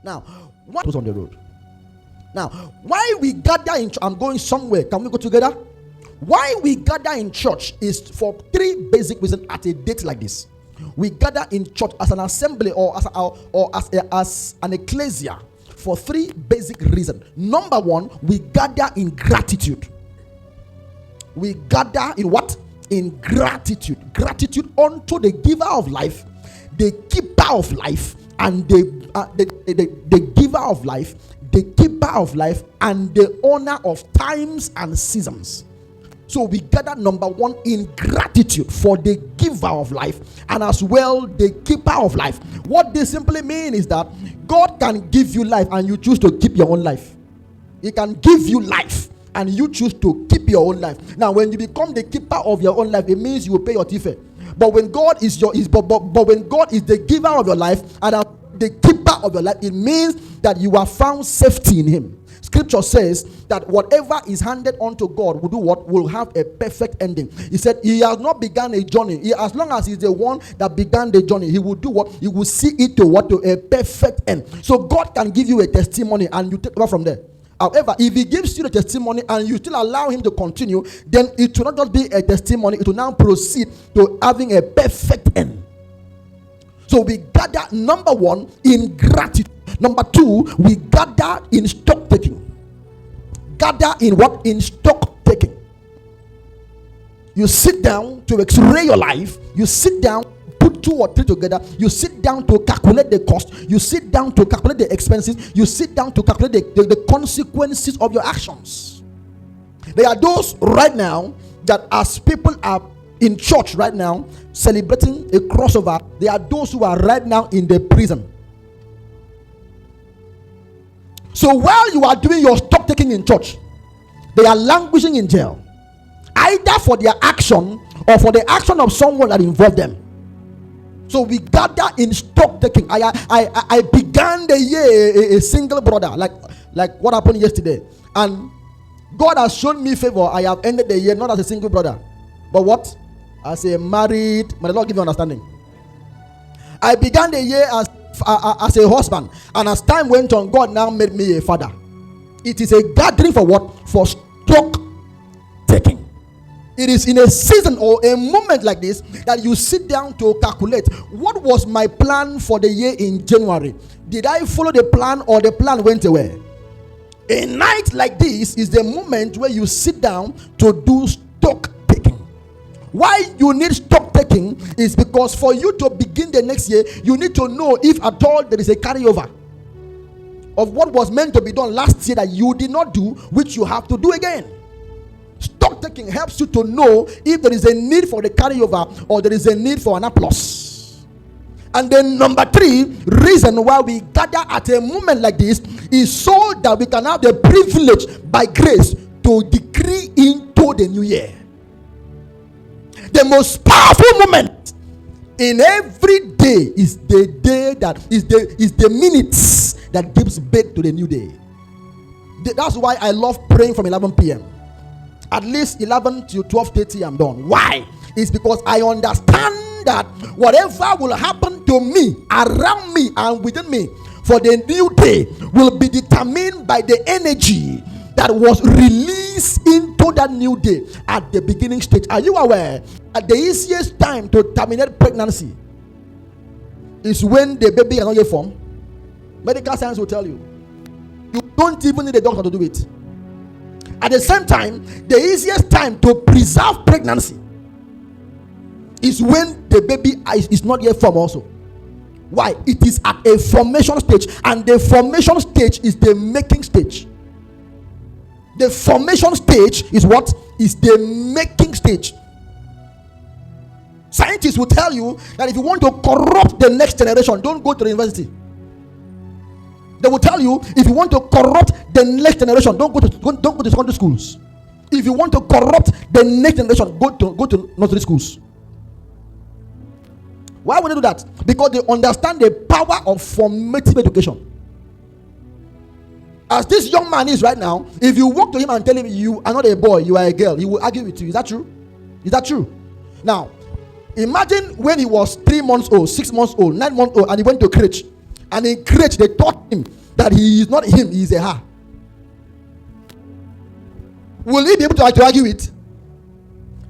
Now, what was on the road? Now, why we gather in church? I'm going somewhere. Can we go together? Why we gather in church is for three basic reasons at a date like this. We gather in church as an assembly or as an ecclesia for three basic reasons. Number one, we gather in gratitude. We gather in what? In gratitude. Gratitude unto the giver of life, the keeper of life, and the giver of life, the keeper of life, and the owner of times and seasons. So we gather, number one, in gratitude for the giver of life and as well the keeper of life. What this simply means is that God can give you life and you choose to keep your own life. He can give you life and you choose to keep your own life. Now, when you become the keeper of your own life, it means you will pay your tife. But when God is when God is the giver of your life and the keeper of your life, it means that you have found safety in Him. Scripture says that whatever is handed unto God will do what? Will have a perfect ending. He said He has not begun a journey. As long as He's the one that began the journey, He will do what? He will see it to what? To a perfect end. So God can give you a testimony and you take over from there. However, if He gives you the testimony and you still allow Him to continue, then it will not just be a testimony, it will now proceed to having a perfect end. So we gather, number one, in gratitude. Number two, we gather in stock taking. Gather in what? In stock taking. You sit down to x-ray your life. You sit down, put two or three together. You sit down to calculate the cost. You sit down to calculate the expenses. You sit down to calculate the consequences of your actions. There are those right now that, as people are in church right now celebrating a crossover, there are those who are right now in the prison. So while you are doing your stock taking in church, they are languishing in jail, either for their action or for the action of someone that involved them. So we gather in stock taking. I began the year a single brother, like what happened yesterday, and God has shown me favor. I have ended the year not as a single brother, but what? As a married. May the Lord give you understanding. I began the year as a husband, and as time went on, God now made me a father. It is a gathering for what? For stock taking. It is in a season or a moment like this that you sit down to calculate, what was my plan for the year in January? Did I follow the plan or the plan went away? A night like this is the moment where you sit down to do stock taking. Why you need stock taking is because for you to begin the next year, you need to know if at all there is a carryover of what was meant to be done last year that you did not do, which you have to do again. Stock taking helps you to know if there is a need for the carryover or there is a need for an applause. And then number three reason why we gather at a moment like this is so that we can have the privilege by grace to decree into the new year. The most powerful moment in every day is the day that is the minutes that gives birth to the new day. That's why I love praying from 11 p.m. At least 11 to 12:30 I'm done. Why? It's because I understand that whatever will happen to me, around me and within me for the new day will be determined by the energy that was released into that new day at the beginning stage. Are you aware that the easiest time to terminate pregnancy is when the baby is not yet formed? Medical science will tell you. You don't even need a doctor to do it. At the same time, the easiest time to preserve pregnancy is when the baby is not yet formed also. Why? It is at a formation stage, and the formation stage is the making stage. The formation stage is what? Is the making stage. Scientists will tell you that if you want to corrupt the next generation, don't go to the university. They will tell you if you want to corrupt the next generation, don't go to secondary schools. If you want to corrupt the next generation, go to nursery schools. Why would they do that? Because they understand the power of formative education. As this young man is right now, if you walk to him and tell him you are not a boy, you are a girl, he will argue with you. Is that true? Is that true? Now, imagine when he was 3 months old, 6 months old, 9 months old, and he went to crèche. And in crèche, they taught taught him that he is not him, he is a her, will he be able to argue it?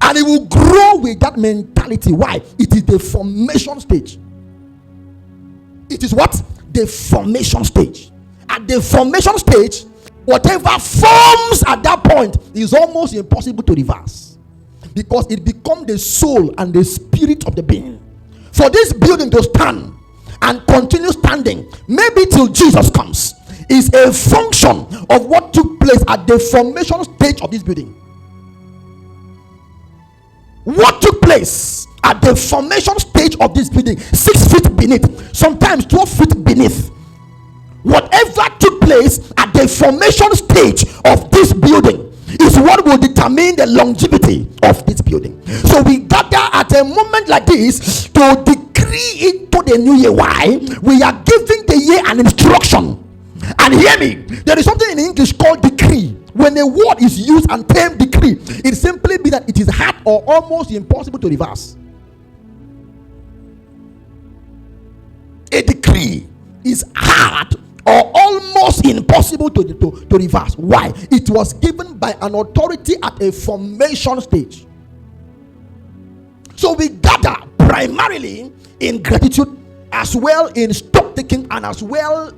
And he will grow with that mentality. Why? It is the formation stage. It is what? The formation stage. At the formation stage, whatever forms at that point is almost impossible to reverse, because it becomes the soul and the spirit of the being. For this building to stand and continue standing, maybe till Jesus comes, is a function of what took place at the formation stage of this building. What took place at the formation stage of this building, 6 feet beneath, sometimes 12 feet beneath, whatever took place at the formation stage of this building is what will determine the longevity of this building. So we gather at a moment like this to decree into the new year. Why? We are giving the year an instruction. And hear me, there is something in English called decree. When a word is used and termed decree, it simply means that it is hard or almost impossible to reverse. A decree is hard or almost impossible to reverse. Why? It was given by an authority at a formation stage. So we gather primarily in gratitude, as well in stock taking, and as well